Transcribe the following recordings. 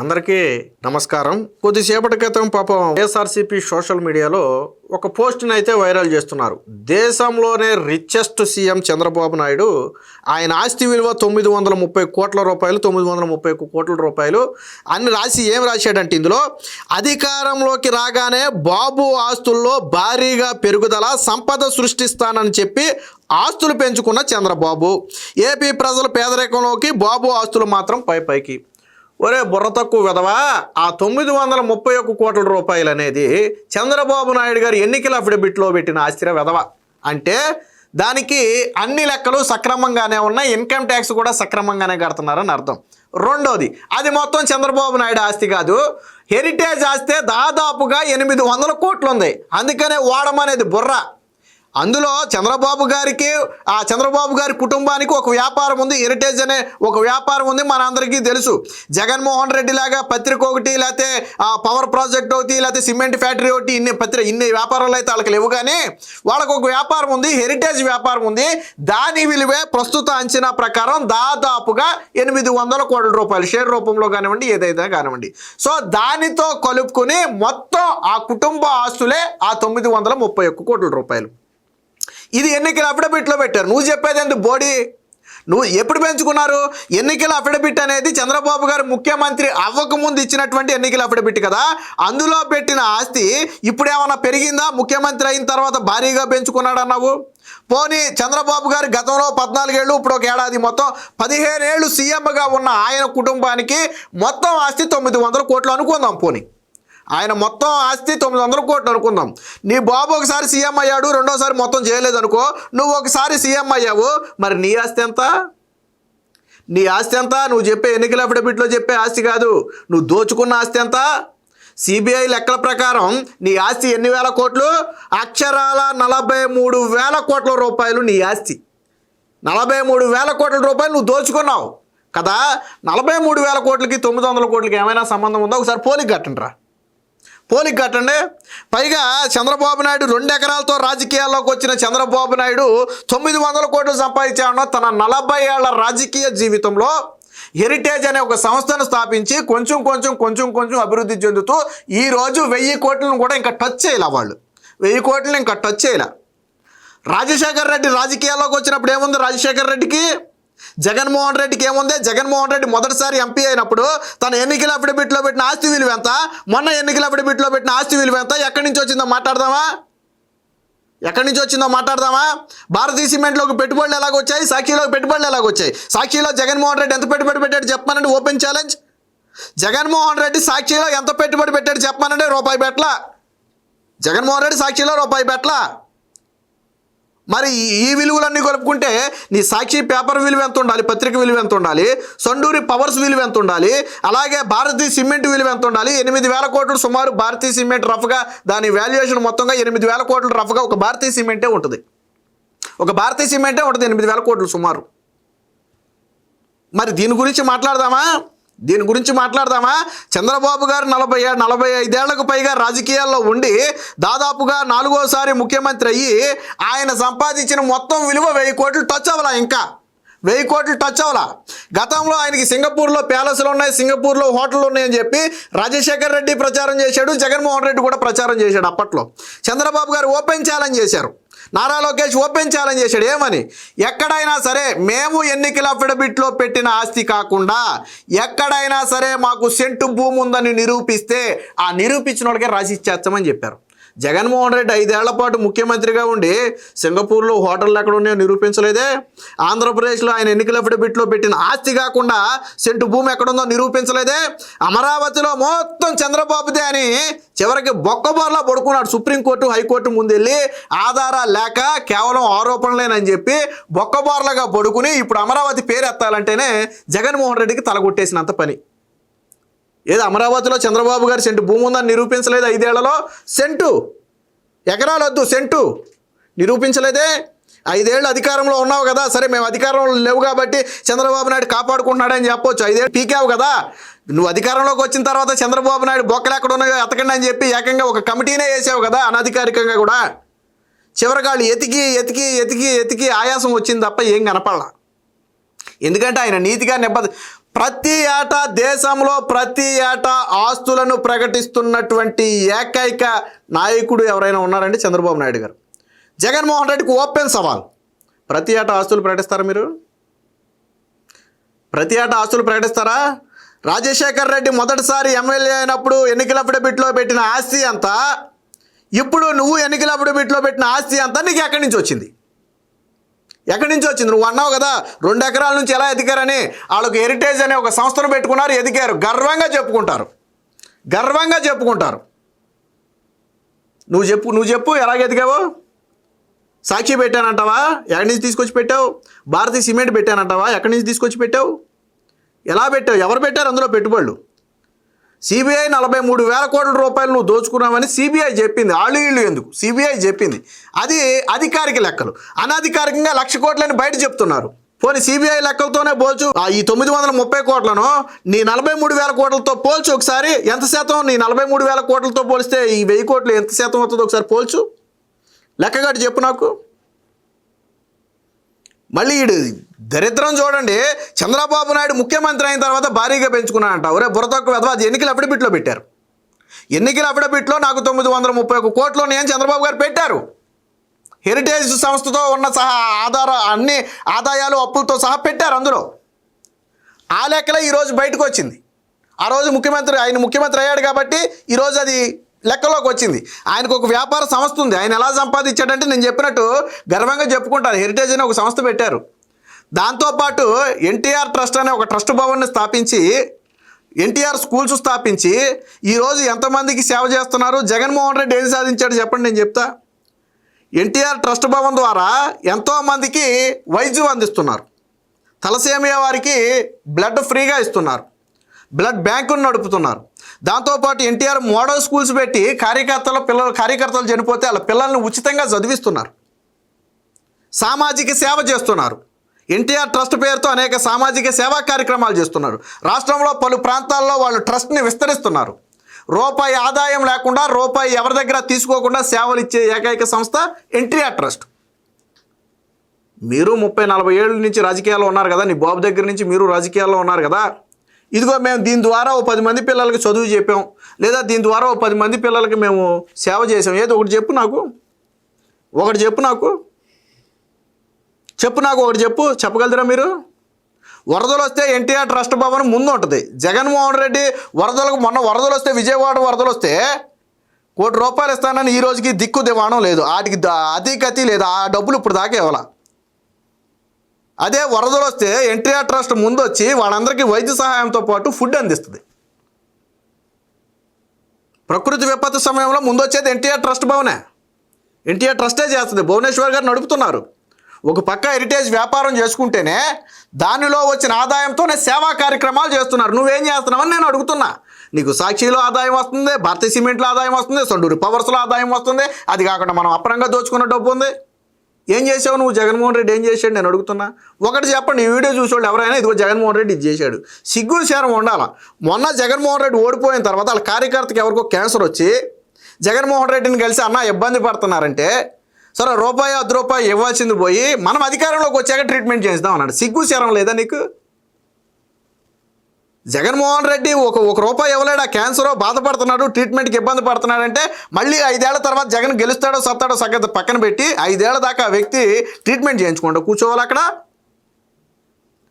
అందరికీ నమస్కారం. కొద్దిసేపటి క్రితం పాపం ఏఎస్ఆర్సీపీ సోషల్ మీడియాలో ఒక పోస్ట్ని అయితే వైరల్ చేస్తున్నారు. దేశంలోనే రిచెస్ట్ సీఎం చంద్రబాబు నాయుడు, ఆయన ఆస్తి విలువ 930 కోట్ల రూపాయలు, 931 కోట్ల రూపాయలు అని రాసి ఏం రాశాడంటే, ఇందులో అధికారంలోకి రాగానే బాబు ఆస్తుల్లో భారీగా పెరుగుదల, సంపద సృష్టిస్తానని చెప్పి ఆస్తులు పెంచుకున్న చంద్రబాబు, ఏపీ ప్రజల పేదరికంలోకి బాబు ఆస్తులు మాత్రం పైకి. ఒరే బుర్ర తక్కువ విధవా, ఆ 931 కోట్ల రూపాయలు అనేది చంద్రబాబు నాయుడు గారు ఎన్నికల అఫిడవిట్లో పెట్టిన ఆస్తిరా విధవ. అంటే దానికి అన్ని లెక్కలు సక్రమంగానే ఉన్నాయి, ఇన్కమ్ ట్యాక్స్ కూడా సక్రమంగానే కడుతున్నారని అర్థం. రెండోది, అది మొత్తం చంద్రబాబు నాయుడు ఆస్తి కాదు, హెరిటేజ్ ఆస్తే దాదాపుగా 800 కోట్లు ఉంది. అందుకనే వాడమనేది బుర్ర. అందులో చంద్రబాబు గారి కుటుంబానికి ఒక వ్యాపారం ఉంది, హెరిటేజ్ అనే ఒక వ్యాపారం ఉంది, మనందరికీ తెలుసు. జగన్మోహన్ రెడ్డి లాగా పత్రిక ఒకటి, లేకపోతే పవర్ ప్రాజెక్ట్ ఒకటి, లేకపోతే సిమెంట్ ఫ్యాక్టరీ ఒకటి, ఇన్ని వ్యాపారాలు అయితే వాళ్ళకి లేవు. కానీ వాళ్ళకు ఒక వ్యాపారం ఉంది, హెరిటేజ్ వ్యాపారం ఉంది. దాని విలువే ప్రస్తుత అంచనా ప్రకారం దాదాపుగా 800 కోట్ల రూపాయలు, షేర్ రూపంలో కానివ్వండి, ఏదైతే కానివ్వండి. సో దానితో కలుపుకొని మొత్తం ఆ కుటుంబ ఆస్తులే ఆ 931 కోట్ల రూపాయలు. ఇది ఎన్నికల అఫిడవిట్లో పెట్టారు. నువ్వు చెప్పేది ఎందుకు బోడీ? నువ్వు ఎప్పుడు పెంచుకున్నారు? ఎన్నికల అఫిడవిట్ అనేది చంద్రబాబు గారు ముఖ్యమంత్రి అవ్వకముందు ఇచ్చినటువంటి ఎన్నికల అఫిడవిట్ కదా. అందులో పెట్టిన ఆస్తి ఇప్పుడు ఏమన్నా పెరిగిందా? ముఖ్యమంత్రి అయిన తర్వాత భారీగా పెంచుకున్నాడు అన్నావు. పోనీ చంద్రబాబు గారు గతంలో 14 ఏళ్ళు, ఇప్పుడు ఒక ఏడాది, మొత్తం 15 ఏళ్ళు సీఎంగా ఉన్న ఆయన కుటుంబానికి మొత్తం ఆస్తి 900 కోట్లు అనుకుందాం. పోనీ ఆయన మొత్తం ఆస్తి 900 కోట్లు అనుకుందాం. నీ బాబు ఒకసారి సీఎం అయ్యాడు, రెండోసారి మొత్తం చేయలేదు అనుకో, నువ్వు ఒకసారి సీఎం అయ్యావు, మరి నీ ఆస్తి ఎంత? నీ ఆస్తి ఎంత? నువ్వు చెప్పే ఎన్నికల అఫిడవిట్లో చెప్పే ఆస్తి కాదు, నువ్వు దోచుకున్న ఆస్తి ఎంత? సిబిఐ లెక్కల ప్రకారం నీ ఆస్తి ఎన్ని వేల కోట్లు? అక్షరాల 43,000 కోట్ల రూపాయలు నీ ఆస్తి. 43,000 కోట్ల రూపాయలు నువ్వు దోచుకున్నావు కదా. 43,000 కోట్లకి 900 కోట్లకి ఏమైనా సంబంధం ఉందో? ఒకసారి పోలిక కట్టండి. పైగా చంద్రబాబు నాయుడు 2 ఎకరాలతో రాజకీయాల్లోకి వచ్చిన చంద్రబాబు నాయుడు 900 కోట్లు సంపాదించాడన్న తన 40 ఏళ్ల రాజకీయ జీవితంలో హెరిటేజ్ అనే ఒక సంస్థను స్థాపించి కొంచెం అభివృద్ధి చెందుతూ ఈరోజు 1000 కోట్లను కూడా ఇంకా టచ్ చేయాల. వాళ్ళు 1000 కోట్లను ఇంకా టచ్ చేయాల. రాజశేఖర్ రెడ్డి రాజకీయాల్లోకి వచ్చినప్పుడు ఏముంది రాజశేఖర్ రెడ్డికి? జగన్మోహన్ రెడ్డికి ఏముంది? జగన్మోహన్ రెడ్డి మొదటిసారి ఎంపీ అయినప్పుడు తన ఎన్నికల అఫిడవిట్లో పెట్టిన ఆస్తి విలువ ఎంత? మొన్న ఎన్నికల అఫిడవిట్లో పెట్టిన ఆస్తి విలువ ఎంత? ఎక్కడి నుంచి వచ్చిందో మాట్లాడదామా? భారతీయ సిమెంట్లోకి పెట్టుబడులు ఎలాగొచ్చాయి? సాక్షిలోకి పెట్టుబడులు ఎలాగొచ్చాయి? సాక్షిలో జగన్మోహన్ రెడ్డి ఎంత పెట్టుబడి పెట్టాడు చెప్పానండి? Open challenge. జగన్మోహన్ రెడ్డి సాక్షిలో ఎంత పెట్టుబడి పెట్టాడు చెప్పానంటే రూపాయి పెట్టలా. జగన్మోహన్ రెడ్డి సాక్షిలో రూపాయి పెట్టలా. మరి ఈ విలువలన్నీ కలుపుకుంటే నీ సాక్షి పేపర్ విలువ ఎంత ఉండాలి? పత్రిక విలువ ఎంత ఉండాలి? సండూరి పవర్స్ విలువ ఎంత ఉండాలి? అలాగే భారతీయ సిమెంట్ విలువ ఎంత ఉండాలి? 8,000 కోట్లు సుమారు భారతీయ సిమెంట్ రఫ్గా, దాని వాల్యుయేషన్ మొత్తంగా 8,000 కోట్లు రఫ్గా ఒక భారతీయ సిమెంటే ఉంటుంది. 8,000 కోట్లు సుమారు. మరి దీని గురించి మాట్లాడదామా? చంద్రబాబు గారు 45 ఏళ్లకు పైగా రాజకీయాల్లో ఉండి దాదాపుగా 4వసారి ముఖ్యమంత్రి అయ్యి ఆయన సంపాదించిన మొత్తం విలువ 1000 కోట్లు టచ్ అవ్వాలా. ఇంకా 1000 కోట్లు టచ్ అవ్వాలా. గతంలో ఆయనకి సింగపూర్లో ప్యాలెస్లు ఉన్నాయి, సింగపూర్లో హోటళ్ళు ఉన్నాయని చెప్పి రాజశేఖర్ రెడ్డి ప్రచారం చేశాడు, జగన్మోహన్ రెడ్డి కూడా ప్రచారం చేశాడు. అప్పట్లో చంద్రబాబు గారు ఓపెన్ ఛాలెంజ్ చేశారు, నారా లోకేష్ ఓపెన్ ఛాలెంజ్ చేశాడు. ఏమని? ఎక్కడైనా సరే మేము ఎన్నికల అఫిడవిట్లో పెట్టిన ఆస్తి కాకుండా ఎక్కడైనా సరే మాకు సెంటు భూమి ఉందని నిరూపిస్తే ఆ నిరూపించిన వాళ్ళకే రాసి ఇచ్చేస్తామని చెప్పారు. జగన్మోహన్ రెడ్డి 5 ఏళ్ల పాటు ముఖ్యమంత్రిగా ఉండి సింగపూర్లో హోటళ్ళు ఎక్కడ ఉన్నాయో నిరూపించలేదే. ఆంధ్రప్రదేశ్లో ఆయన ఎన్నికల అఫిడవిట్లో పెట్టిన ఆస్తి కాకుండా సెంటు భూమి ఎక్కడుందో నిరూపించలేదే. అమరావతిలో మొత్తం చంద్రబాబుదే అని చివరికి బొక్కబోర్లా పడుకున్నాడు. సుప్రీంకోర్టు, హైకోర్టు ముందెళ్ళి ఆధారాలు లేక కేవలం ఆరోపణలేనని చెప్పి బొక్కబోర్లాగా పడుకుని ఇప్పుడు అమరావతి పేరు ఎత్తాలంటేనే జగన్మోహన్ రెడ్డికి తలగొట్టేసినంత పని. ఏదో అమరావతిలో చంద్రబాబు గారు సెంటు భూమి ఉందని నిరూపించలేదు. 5 ఏళ్లలో ఎకరాలు వద్దు, సెంటు నిరూపించలేదే. 5 ఏళ్ళు అధికారంలో ఉన్నావు కదా, సరే మేము అధికారంలో లేవు కాబట్టి చంద్రబాబు నాయుడు కాపాడుకుంటున్నాడని చెప్పొచ్చు. 5 ఏళ్ళు పీకావు కదా. నువ్వు అధికారంలోకి వచ్చిన తర్వాత చంద్రబాబు నాయుడు బొక్కలు ఎక్కడ ఉన్నాయో ఎతకండి అని చెప్పి ఏకంగా ఒక కమిటీనే వేసావు కదా, అనధికారికంగా కూడా. చివరికాళ్ళు ఎతికి ఆయాసం వచ్చింది తప్ప ఏం కనపడలా. ఎందుకంటే ఆయన నీతిగా ప్రతి ఏటా దేశంలో ప్రతి ఏటా ఆస్తులను ప్రకటిస్తున్నటువంటి ఏకైక నాయకుడు ఎవరైనా ఉన్నారంటే చంద్రబాబు నాయుడు గారు. జగన్మోహన్ రెడ్డికి ఓపెన్ సవాల్. ప్రతి ఏటా ఆస్తులు ప్రకటిస్తారా మీరు? ప్రతి ఏటా ఆస్తులు ప్రకటిస్తారా? రాజశేఖర్ రెడ్డి మొదటిసారి ఎమ్మెల్యే అయినప్పుడు ఎన్నికల అఫిడవిట్లో పెట్టిన ఆస్తి అంతా, ఇప్పుడు నువ్వు ఎన్నికల అఫిడవిట్లో పెట్టిన ఆస్తి అంతా నీకు ఎక్కడి నుంచి వచ్చింది? ఎక్కడి నుంచి వచ్చింది? నువ్వు అన్నావు కదా 2 ఎకరాల నుంచి ఎలా ఎదిగారని. వాళ్ళకు హెరిటేజ్ అనే ఒక సంస్థను పెట్టుకున్నారు, ఎదిగారు, గర్వంగా చెప్పుకుంటారు, గర్వంగా చెప్పుకుంటారు. నువ్వు చెప్పు ఎలాగ ఎదిగావో. సాక్షి పెట్టానంటావా? ఎక్కడి నుంచి తీసుకొచ్చి పెట్టావు? భారతీయ సిమెంట్ పెట్టానంటావా? ఎక్కడి నుంచి తీసుకొచ్చి పెట్టావు? ఎలా పెట్టావు? ఎవరు పెట్టారు అందులో పెట్టుబడులు? సిబిఐ 43,000 కోట్ల రూపాయలు నువ్వు దోచుకున్నావని సిబిఐ చెప్పింది. ఆళ్ళు వీళ్ళు ఎందుకు, సిబిఐ చెప్పింది. అది అధికారిక లెక్కలు. అనధికారికంగా 1,00,000 కోట్లని బయట చెప్తున్నారు. పోనీ సిబిఐ లెక్కలతోనే పోల్చు. ఈ 930 కోట్లను నీ 43,000 కోట్లతో పోల్చు ఒకసారి. ఎంత శాతం? నీ 43,000 కోట్లతో పోలిస్తే ఈ 1000 కోట్లు ఎంత శాతం అవుతుందో ఒకసారి పోల్చు, లెక్కగట్టు చెప్పు నాకు. మళ్ళీ ఈడు దరిద్రం చూడండి. చంద్రబాబు నాయుడు ముఖ్యమంత్రి అయిన తర్వాత భారీగా పెంచుకున్నాడంట. ఒరే బుర్రతొక్క వెధవ, అది ఎన్నికల అఫిడవిట్లో పెట్టారు. ఎన్నికల అఫిడవిట్లో నాకు 931 కోట్లు నేను చంద్రబాబు గారు పెట్టారు. హెరిటేజ్ సంస్థతో ఉన్న సహా అన్ని ఆదాయాలు అప్పులతో సహా పెట్టారు అందులో. ఆ లెక్కలే ఈరోజు బయటకు వచ్చింది. ఆ రోజు ఆయన ముఖ్యమంత్రి అయ్యాడు కాబట్టి ఈరోజు అది లెక్కలోకి వచ్చింది. ఆయనకు ఒక వ్యాపార సంస్థ ఉంది. ఆయన ఎలా సంపాదించాడంటే నేను చెప్పినట్టు గర్వంగా చెప్పుకుంటారు. హెరిటేజ్ అనే ఒక సంస్థ పెట్టారు. దాంతోపాటు ఎన్టీఆర్ ట్రస్ట్ అనే ఒక ట్రస్ట్ భవన్ని స్థాపించి, ఎన్టీఆర్ స్కూల్స్ స్థాపించి ఈరోజు ఎంతమందికి సేవ చేస్తున్నారు? జగన్మోహన్ రెడ్డి ఏం సాధించాడు చెప్పండి, నేను చెప్తా. ఎన్టీఆర్ ట్రస్ట్ భవన్ ద్వారా ఎంతోమందికి వైద్యం అందిస్తున్నారు. తలసేమియా వారికి బ్లడ్ ఫ్రీగా ఇస్తున్నారు. బ్లడ్ బ్యాంకును నడుపుతున్నారు. దాంతోపాటు ఎన్టీఆర్ మోడల్ స్కూల్స్ పెట్టి కార్యకర్తలు చనిపోతే వాళ్ళ పిల్లల్ని ఉచితంగా చదివిస్తున్నారు. సామాజిక సేవ చేస్తున్నారు. ఎన్టీఆర్ ట్రస్ట్ పేరుతో అనేక సామాజిక సేవా కార్యక్రమాలు చేస్తున్నారు. రాష్ట్రంలో పలు ప్రాంతాల్లో వాళ్ళు ట్రస్ట్ని విస్తరిస్తున్నారు. రూపాయి ఆదాయం లేకుండా, రూపాయి ఎవరి దగ్గర తీసుకోకుండా సేవలు ఇచ్చే ఏకైక సంస్థ ఎన్టీఆర్ ట్రస్ట్. మీరు 30-40 ఏళ్ళ నుంచి రాజకీయాల్లో ఉన్నారు కదా, నీ బాబు దగ్గర నుంచి మీరు రాజకీయాల్లో ఉన్నారు కదా. ఇదిగో మేము దీని ద్వారా 10 మంది పిల్లలకి చదువు చెప్పాం, లేదా దీని ద్వారా 10 మంది పిల్లలకి మేము సేవ చేసాం. ఏదో ఒకటి చెప్పు నాకు, ఒకటి చెప్పు నాకు, ఒకటి చెప్పగలరా మీరు? వరదలు వస్తే ఎన్టీఆర్ ట్రస్ట్ భవన్ ముందు ఉంటుంది. జగన్మోహన్ రెడ్డి మొన్న వరదలు వస్తే, విజయవాడ వరదలు వస్తే ₹1 కోటి ఇస్తానని ఈ రోజుకి దిక్కు దివాణం లేదు. వాటికి అతి లేదు. ఆ డబ్బులు ఇప్పుడు దాకా ఇవ్వాల. అదే వరదలు వస్తే ఎన్టీఆర్ ట్రస్ట్ ముందు వచ్చి వాళ్ళందరికీ వైద్య సహాయంతో పాటు ఫుడ్ అందిస్తుంది. ప్రకృతి విపత్తు సమయంలో ముందు వచ్చేది ఎన్టీఆర్ ట్రస్ట్ భవనే. ఎన్టీఆర్ ట్రస్టే చేస్తుంది. భువనేశ్వర్ గారు నడుపుతున్నారు. ఒక పక్క హెరిటేజ్ వ్యాపారం చేసుకుంటేనే దానిలో వచ్చిన ఆదాయంతోనే సేవా కార్యక్రమాలు చేస్తున్నారు. నువ్వేం చేస్తున్నావని నేను అడుగుతున్నా. నీకు సాక్షిలో ఆదాయం వస్తుంది, భారతీయ సిమెంట్లో ఆదాయం వస్తుంది, సొండూరు పవర్స్లో ఆదాయం వస్తుంది. అది కాకుండా మనం అప్పనంగా దోచుకున్న డబ్బు ఉంది. ఏం చేసావు నువ్వు? జగన్మోహన్ రెడ్డి ఏం చేశాడు నేను అడుగుతున్నా. ఒకటి చెప్పండి, ఈ వీడియో చూసేవాళ్ళు ఎవరైనా ఇదిగో జగన్మోహన్ రెడ్డి ఇది చేశాడు. సిగ్గు శరం ఉండాలా. మొన్న జగన్మోహన్ రెడ్డి ఓడిపోయిన తర్వాత వాళ్ళ కార్యకర్తకి ఎవరికో క్యాన్సర్ వచ్చి జగన్మోహన్ రెడ్డిని కలిసి అన్న ఇబ్బంది పడుతున్నారంటే, సరే ₹1 ఇవ్వాల్సింది పోయి మనం అధికారంలోకి వచ్చాక ట్రీట్మెంట్ చేద్దాం అన్నాడు. సిగ్గు శరం లేదా నీకు? జగన్మోహన్ రెడ్డి ఒక రూపాయి ఇవ్వలేడు. ఆ క్యాన్సరో బాధపడుతున్నాడు, ట్రీట్మెంట్కి ఇబ్బంది పడుతున్నాడంటే మళ్ళీ 5 ఏళ్ల తర్వాత జగన్ గెలుస్తాడో సత్తాడో సంగతి పక్కన పెట్టి 5 ఏళ్ల దాకా ఆ వ్యక్తి ట్రీట్మెంట్ చేయించుకోండి, కూర్చోవాలి అక్కడ.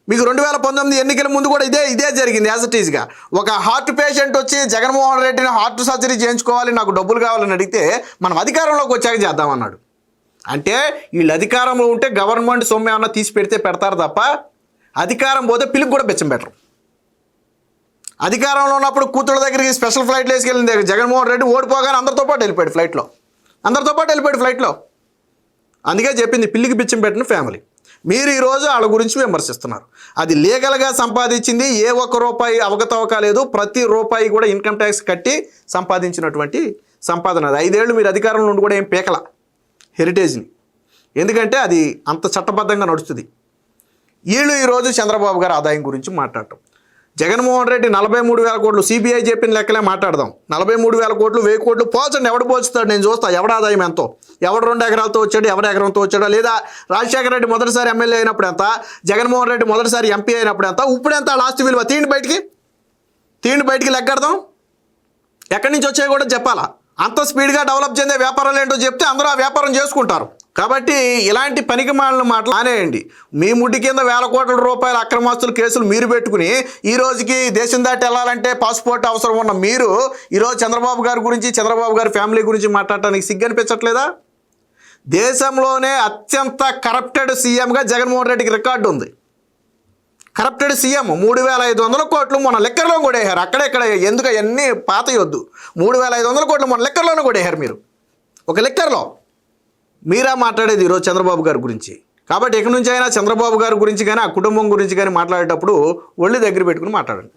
మీకు 2019 ఎన్నికల ముందు కూడా ఇదే జరిగింది. యాజ్ ఇట్ ఈజ్గా ఒక హార్ట్ పేషెంట్ వచ్చి జగన్మోహన్ రెడ్డిని హార్ట్ సర్జరీ చేయించుకోవాలి, నాకు డబ్బులు కావాలని అడిగితే మనం అధికారంలోకి వచ్చాక చేద్దామన్నాడు. అంటే వీళ్ళు అధికారంలో ఉంటే గవర్నమెంట్ సొమ్ము ఏమన్నా తీసి పెడితే పెడతారు తప్ప అధికారం పోతే పిలుపు కూడా బెచ్చం పెట్టరు. అధికారంలో ఉన్నప్పుడు కూతుళ్ళ దగ్గరికి స్పెషల్ ఫ్లైట్లు వేసుకెళ్ళింది జగన్మోహన్ రెడ్డి. ఓడిపోగానే అందరితో పాటు వెళ్ళిపోయాడు ఫ్లైట్లో. అందుకే చెప్పింది పిల్లికి బిచ్చం పెట్టిన ఫ్యామిలీ. మీరు ఈరోజు వాళ్ళ గురించి విమర్శిస్తున్నారు. అది లీగల్గా సంపాదించింది. ఏ ₹1 అవకతవక లేదు. ప్రతి రూపాయి కూడా ఇన్కమ్ ట్యాక్స్ కట్టి సంపాదించినటువంటి సంపాదన. అది 5 ఏళ్ళు మీరు అధికారంలో ఉండి కూడా ఏం పీకల హెరిటేజ్ని. ఎందుకంటే అది అంత చట్టబద్ధంగా నడుస్తుంది. వీళ్ళు ఈరోజు చంద్రబాబు గారి ఆదాయం గురించి మాట్లాడటం. జగన్మోహన్ రెడ్డి 43,000 కోట్లు సిబిఐ చెప్పిన లెక్కలే మాట్లాడదాం. 43,000 కోట్లు 1,000 కోట్లు పోల్చండి, ఎవడు పోల్చుతాడు నేను చూస్తా. ఎవడ ఆదాయం ఎంతో, ఎవడు 2 ఎకరాలతో వచ్చాడు, ఎవడు ఎకరంతో వచ్చాడా, లేదా రాజశేఖర రెడ్డి మొదటిసారి ఎమ్మెల్యే అయినప్పుడు ఎంత, జగన్మోహన్ రెడ్డి మొదటిసారి ఎంపీ అయినప్పుడు ఎంత, ఇప్పుడు ఎంత ఆస్తి విలువ తీయండి బయటికి లెక్కడదాం. ఎక్కడి నుంచి వచ్చాయో కూడా చెప్పాలా. అంత స్పీడ్గా డెవలప్ చెందే వ్యాపారాలు ఏంటో చెప్తే అందరూ ఆ వ్యాపారం చేసుకుంటారు. కాబట్టి ఇలాంటి పనికి మాలిన మాటలు మానేయండి. మీ ముడ్డి కింద 1,000 కోట్ల రూపాయల అక్రమాస్తుల కేసులు మీరు పెట్టుకుని ఈ రోజుకి దేశం దాటి వెళ్ళాలంటే పాస్పోర్ట్ అవసరం ఉన్న మీరు ఈరోజు చంద్రబాబు గారి గురించి, చంద్రబాబు గారి ఫ్యామిలీ గురించి మాట్లాడటానికి సిగ్గనిపించట్లేదా? దేశంలోనే అత్యంత కరప్టెడ్ సీఎంగా జగన్మోహన్ రెడ్డికి రికార్డు ఉంది. కరప్టెడ్ సీఎం 3,500 కోట్లు మొన్న లెక్కర్లో కూడా వేశారు. అక్కడెక్కడ ఎందుకు అవన్నీ పాత యొద్దు. 3,500 కోట్లు మొన్న లెక్కర్లోనే కూడా వేశారు మీరు. ఒక లెక్కర్లో మీరా మాట్లాడేది ఈరోజు చంద్రబాబు గారి గురించి. కాబట్టి ఇక నుంచి అయినా చంద్రబాబు గారి గురించి కానీ ఆ కుటుంబం గురించి కానీ మాట్లాడేటప్పుడు ఒళ్ళు దగ్గర పెట్టుకుని మాట్లాడండి.